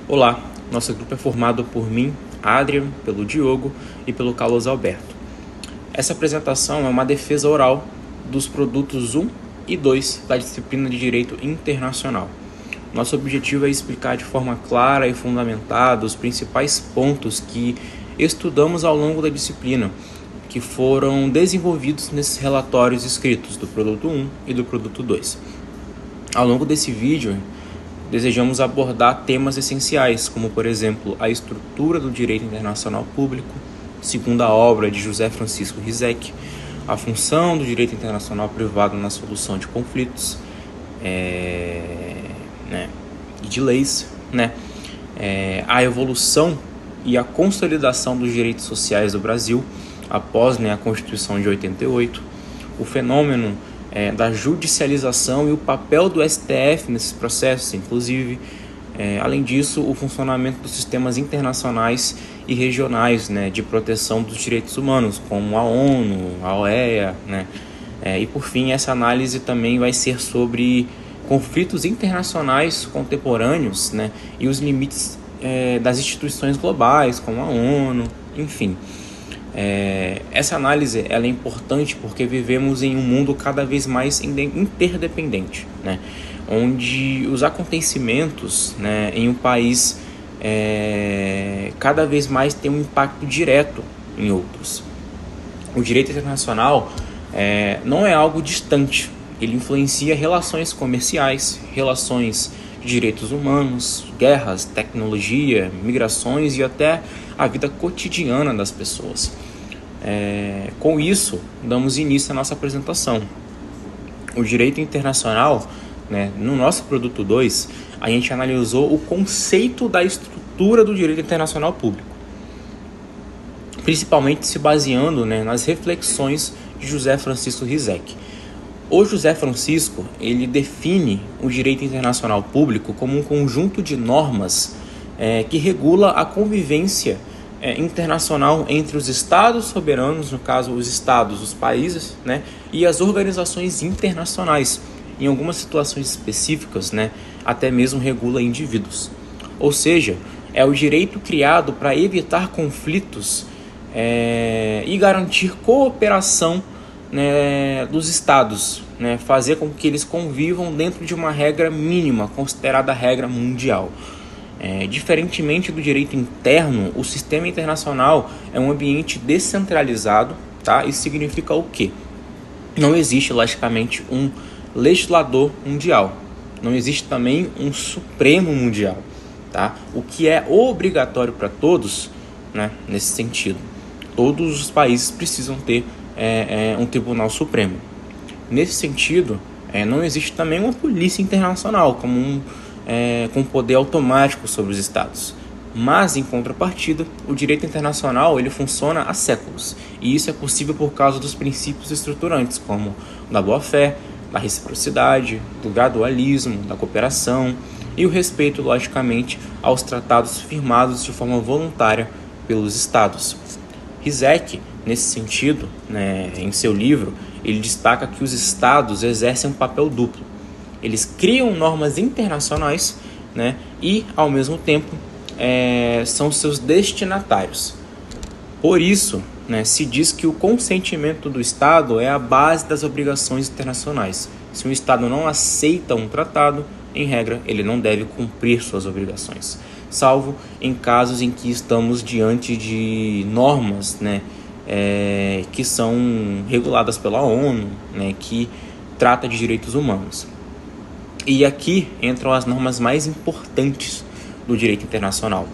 Olá, nosso grupo é formado por mim, Adrian, pelo Diogo e pelo Carlos Alberto. Essa apresentação é uma defesa oral dos produtos 1 e 2 da disciplina de Direito Internacional. Nosso objetivo é explicar de forma clara e fundamentada os principais pontos que estudamos ao longo da disciplina, que foram desenvolvidos nesses relatórios escritos do produto 1 e do produto 2. Ao longo desse vídeo, desejamos abordar temas essenciais, como, por exemplo, a estrutura do direito internacional público, segundo a obra de José Francisco Rizek, a função do direito internacional privado na solução de conflitos e de leis, a evolução e a consolidação dos direitos sociais do Brasil após a Constituição de 88, o fenômeno da judicialização e o papel do STF nesses processos, inclusive. Além disso, o funcionamento dos sistemas internacionais e regionais de proteção dos direitos humanos, como a ONU, a OEA. E por fim, essa análise também vai ser sobre conflitos internacionais contemporâneos e os limites das instituições globais, como a ONU, enfim. Essa análise ela é importante porque vivemos em um mundo cada vez mais interdependente, onde os acontecimentos em um país cada vez mais têm um impacto direto em outros. O direito internacional não é algo distante, ele influencia relações comerciais, relações de direitos humanos, guerras, tecnologia, migrações e até a vida cotidiana das pessoas. Com isso, damos início à nossa apresentação. O direito internacional, no nosso produto 2, a gente analisou o conceito da estrutura do direito internacional público, principalmente se baseando nas reflexões de José Francisco Rizek. O José Francisco ele define o direito internacional público como um conjunto de normas que regula a convivência internacional entre os estados soberanos, no caso os estados, os países, e as organizações internacionais. Em algumas situações específicas, até mesmo regula indivíduos. Ou seja, é o direito criado para evitar conflitos e garantir cooperação dos estados, fazer com que eles convivam dentro de uma regra mínima, considerada a regra mundial. Diferentemente do direito interno, o sistema internacional é um ambiente descentralizado, Isso significa o quê? Não existe, logicamente, um legislador mundial. Não existe também um supremo mundial, O que é obrigatório para todos, nesse sentido. Todos os países precisam ter um tribunal supremo. Nesse sentido, não existe também uma polícia internacional como com poder automático sobre os estados. Mas, em contrapartida, o direito internacional ele funciona há séculos. E isso é possível por causa dos princípios estruturantes, como da boa-fé, da reciprocidade, do gradualismo, da cooperação e o respeito, logicamente, aos tratados firmados de forma voluntária pelos estados. Rizek, nesse sentido, em seu livro, ele destaca que os estados exercem um papel duplo. Eles criam normas internacionais e, ao mesmo tempo, são seus destinatários. Por isso, se diz que o consentimento do Estado é a base das obrigações internacionais. Se um Estado não aceita um tratado, em regra, ele não deve cumprir suas obrigações, salvo em casos em que estamos diante de normas que são reguladas pela ONU, que trata de direitos humanos. E aqui entram as normas mais importantes do direito internacional,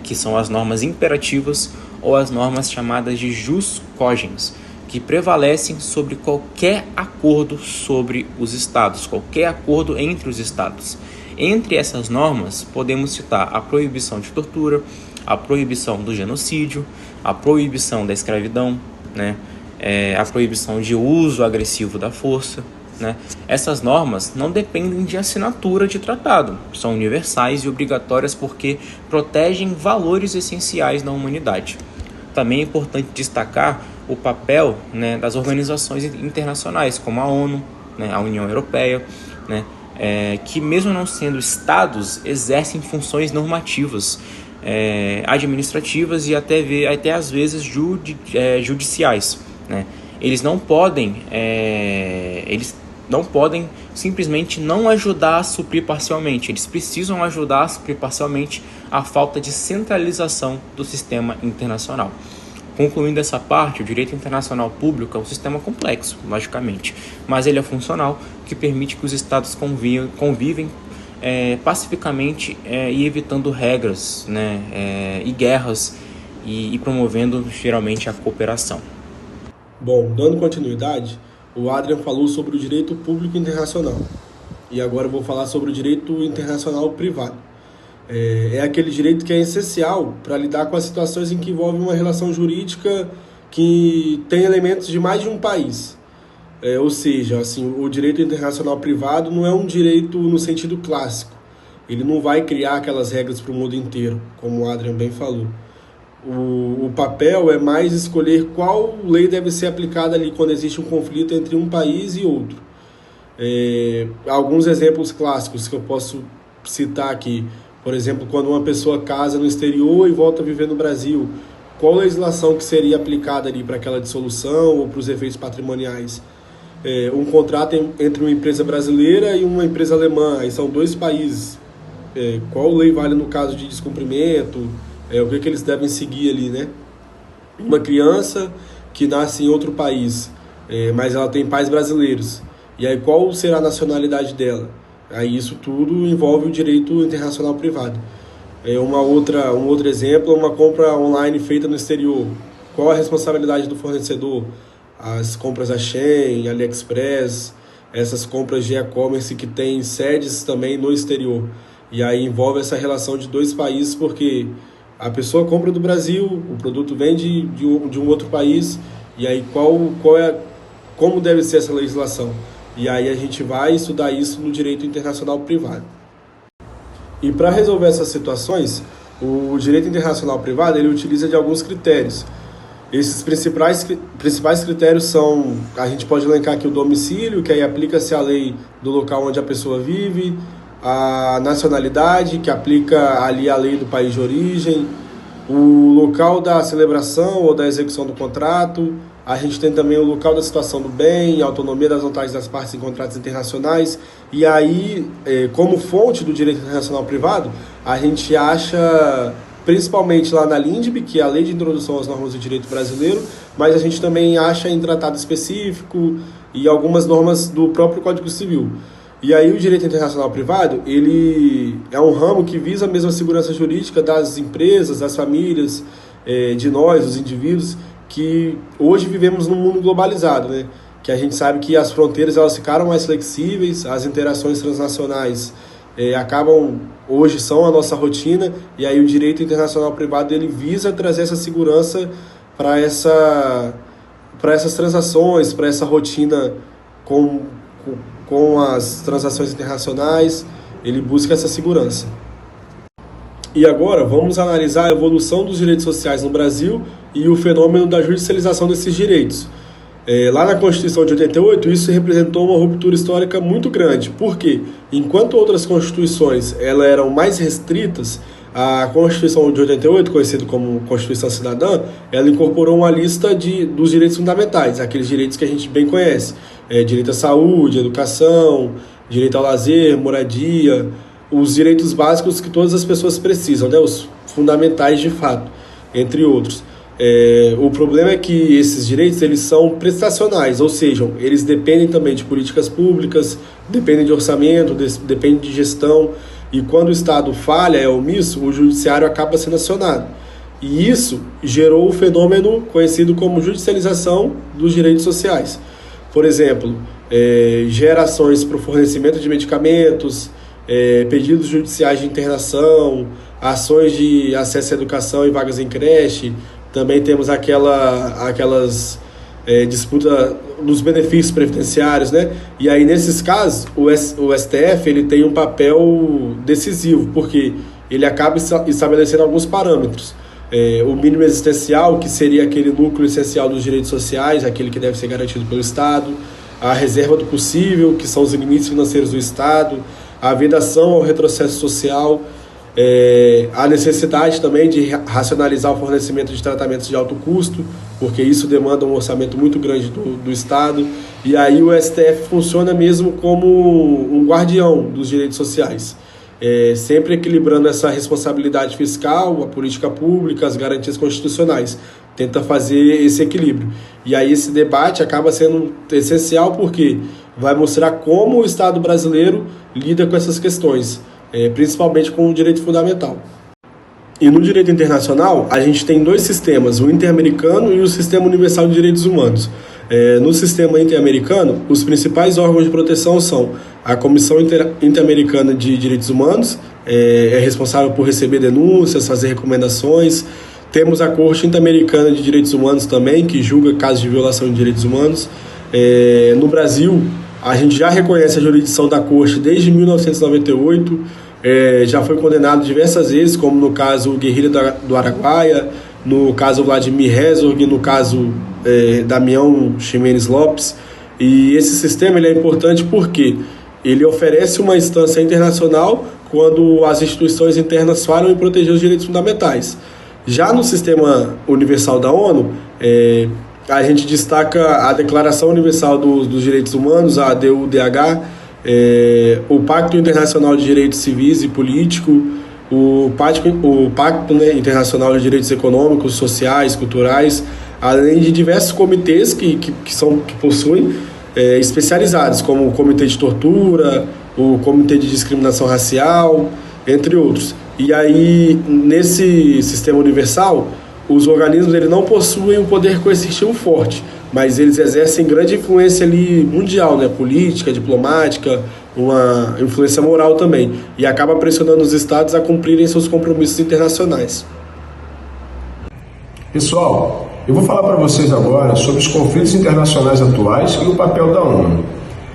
que são as normas imperativas ou as normas chamadas de jus cogens, que prevalecem sobre qualquer acordo sobre os estados, qualquer acordo entre os estados. Entre essas normas, podemos citar a proibição de tortura, a proibição do genocídio, a proibição da escravidão, a proibição de uso agressivo da força. Essas normas não dependem de assinatura de tratado, são universais e obrigatórias porque protegem valores essenciais da humanidade. Também é importante destacar o papel das organizações internacionais, como a ONU, a União Europeia, que mesmo não sendo estados, exercem funções normativas, administrativas e até às vezes judiciais, né? Eles não podem simplesmente não ajudar a suprir parcialmente. Eles precisam ajudar a suprir parcialmente a falta de centralização do sistema internacional. Concluindo essa parte, o direito internacional público é um sistema complexo, logicamente, mas ele é funcional, que permite que os estados convivem pacificamente e evitando regras, né, e guerras e promovendo geralmente a cooperação. Bom, dando continuidade, o Adrian falou sobre o direito público internacional e agora eu vou falar sobre o direito internacional privado. É aquele direito que é essencial para lidar com as situações em que envolve uma relação jurídica que tem elementos de mais de um país. Ou seja, assim, o direito internacional privado não é um direito no sentido clássico. Ele não vai criar aquelas regras para o mundo inteiro, como o Adrian bem falou. O papel é mais escolher qual lei deve ser aplicada ali quando existe um conflito entre um país e outro. Alguns exemplos clássicos que eu posso citar aqui. Por exemplo, quando uma pessoa casa no exterior e volta a viver no Brasil, qual legislação que seria aplicada ali para aquela dissolução ou para os efeitos patrimoniais? Um contrato entre uma empresa brasileira e uma empresa alemã, aí são dois países. Qual lei vale no caso de descumprimento? O que eles devem seguir ali, né? Uma criança que nasce em outro país, mas ela tem pais brasileiros. E aí qual será a nacionalidade dela? Aí isso tudo envolve o direito internacional privado. Um outro exemplo é uma compra online feita no exterior. Qual a responsabilidade do fornecedor? As compras da Shein, AliExpress, essas compras de e-commerce que têm sedes também no exterior. E aí envolve essa relação de dois países, porque a pessoa compra do Brasil, o produto vem de um outro país, e aí como deve ser essa legislação? E aí a gente vai estudar isso no direito internacional privado. E para resolver essas situações, o direito internacional privado ele utiliza de alguns critérios. Esses principais critérios são, a gente pode elencar aqui o domicílio, que aí aplica-se a lei do local onde a pessoa vive, a nacionalidade, que aplica ali a lei do país de origem, o local da celebração ou da execução do contrato. A gente tem também o local da situação do bem, a autonomia das vantagens das partes em contratos internacionais. E aí, como fonte do direito internacional privado, a gente acha principalmente lá na LINDB, que é a Lei de Introdução às Normas do Direito Brasileiro, mas a gente também acha em tratado específico e algumas normas do próprio Código Civil. E aí o direito internacional privado, ele é um ramo que visa mesmo a segurança jurídica das empresas, das famílias, de nós, os indivíduos, que hoje vivemos num mundo globalizado, né? Que a gente sabe que as fronteiras elas ficaram mais flexíveis, as interações transnacionais hoje são a nossa rotina, e aí o direito internacional privado ele visa trazer essa segurança para essas transações, para essa rotina com as transações internacionais, ele busca essa segurança. E agora vamos analisar a evolução dos direitos sociais no Brasil e o fenômeno da judicialização desses direitos. Lá na Constituição de 88, isso representou uma ruptura histórica muito grande. Por quê? Enquanto outras constituições eram mais restritas, a Constituição de 88, conhecida como Constituição Cidadã, ela incorporou uma lista dos direitos fundamentais, aqueles direitos que a gente bem conhece. Direito à saúde, educação, direito ao lazer, moradia, os direitos básicos que todas as pessoas precisam, né? Os fundamentais de fato, entre outros. O problema é que esses direitos eles são prestacionais, ou seja, eles dependem também de políticas públicas, dependem de orçamento, dependem de gestão, e quando o Estado falha, é omisso, o judiciário acaba sendo acionado. E isso gerou o fenômeno conhecido como judicialização dos direitos sociais. Por exemplo, gerações para o fornecimento de medicamentos, pedidos judiciais de internação, ações de acesso à educação e vagas em creche. Também temos aquelas disputas dos benefícios previdenciários, né? E aí, nesses casos, o STF ele tem um papel decisivo, porque ele acaba estabelecendo alguns parâmetros. O mínimo existencial, que seria aquele núcleo essencial dos direitos sociais, aquele que deve ser garantido pelo Estado. a reserva do possível, que são os limites financeiros do Estado, a vedação ao retrocesso social, a necessidade também de racionalizar o fornecimento de tratamentos de alto custo, porque isso demanda um orçamento muito grande do Estado, e aí o STF funciona mesmo como um guardião dos direitos sociais, sempre equilibrando essa responsabilidade fiscal, a política pública, as garantias constitucionais, tenta fazer esse equilíbrio. E aí esse debate acaba sendo essencial porque vai mostrar como o Estado brasileiro lida com essas questões, principalmente com o direito fundamental. E no direito internacional, a gente tem dois sistemas, o interamericano e o Sistema Universal de Direitos Humanos. No sistema interamericano, os principais órgãos de proteção são a Comissão Interamericana de Direitos Humanos, é responsável por receber denúncias, fazer recomendações. Temos a Corte Interamericana de Direitos Humanos também, que julga casos de violação de direitos humanos. No Brasil, a gente já reconhece a jurisdição da Corte desde 1998, já foi condenado diversas vezes, como no caso Guerrilha do Araguaia, no caso Vladimir Herzog, no caso Damião Ximenes Lopes. E esse sistema ele é importante porque ele oferece uma instância internacional quando as instituições internas falham em proteger os direitos fundamentais. Já no Sistema Universal da ONU, a gente destaca a Declaração Universal dos Direitos Humanos, a ADU-DH, o Pacto Internacional de Direitos Civis e Políticos, o Pacto Internacional de Direitos Econômicos, Sociais, Culturais, além de diversos comitês que possuem especializados, como o Comitê de Tortura, o Comitê de Discriminação Racial, entre outros. E aí, nesse sistema universal, os organismos eles não possuem um poder coercitivo forte, mas eles exercem grande influência ali mundial, política, diplomática, uma influência moral também, e acaba pressionando os estados a cumprirem seus compromissos internacionais. Pessoal, eu vou falar para vocês agora sobre os conflitos internacionais atuais e o papel da ONU.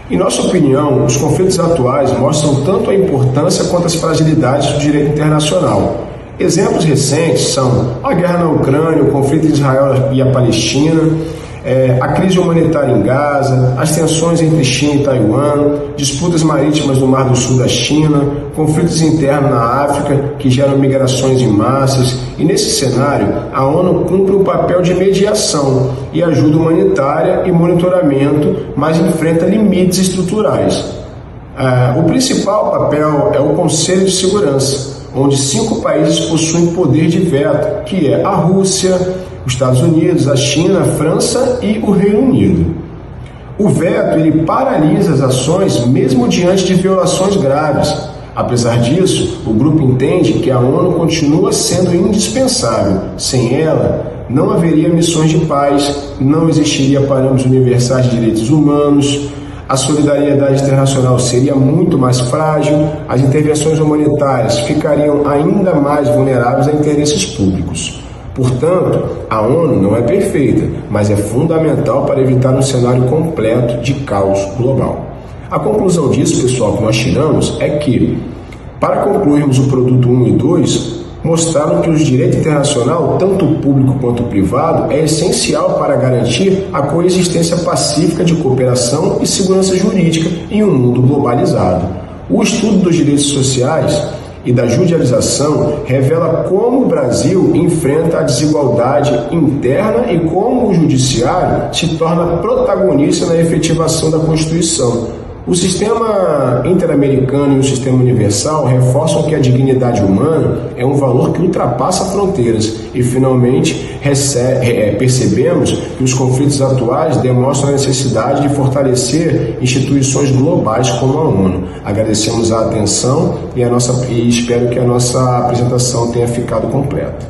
Em nossa opinião, os conflitos atuais mostram tanto a importância quanto as fragilidades do direito internacional. Exemplos recentes são a guerra na Ucrânia, o conflito entre Israel e a Palestina, a crise humanitária em Gaza, as tensões entre China e Taiwan, disputas marítimas no Mar do Sul da China, conflitos internos na África que geram migrações em massas, e nesse cenário a ONU cumpre um papel de mediação e ajuda humanitária e monitoramento, mas enfrenta limites estruturais. O principal papel é o Conselho de Segurança, onde 5 países possuem poder de veto, que é a Rússia, os Estados Unidos, a China, a França e o Reino Unido. O veto ele paralisa as ações mesmo diante de violações graves. Apesar disso, o grupo entende que a ONU continua sendo indispensável. Sem ela, não haveria missões de paz, não existiria parâmetros universais de direitos humanos, a solidariedade internacional seria muito mais frágil, as intervenções humanitárias ficariam ainda mais vulneráveis a interesses públicos. Portanto, a ONU não é perfeita, mas é fundamental para evitar um cenário completo de caos global. A conclusão disso, pessoal, que nós tiramos é que, para concluirmos o produto 1 e 2, mostraram que o direito internacional, tanto público quanto privado, é essencial para garantir a coexistência pacífica de cooperação e segurança jurídica em um mundo globalizado. O estudo dos direitos sociais e da judicialização revela como o Brasil enfrenta a desigualdade interna e como o judiciário se torna protagonista na efetivação da Constituição. O sistema interamericano e o sistema universal reforçam que a dignidade humana é um valor que ultrapassa fronteiras e, finalmente, percebemos que os conflitos atuais demonstram a necessidade de fortalecer instituições globais como a ONU. Agradecemos a atenção e espero que a nossa apresentação tenha ficado completa.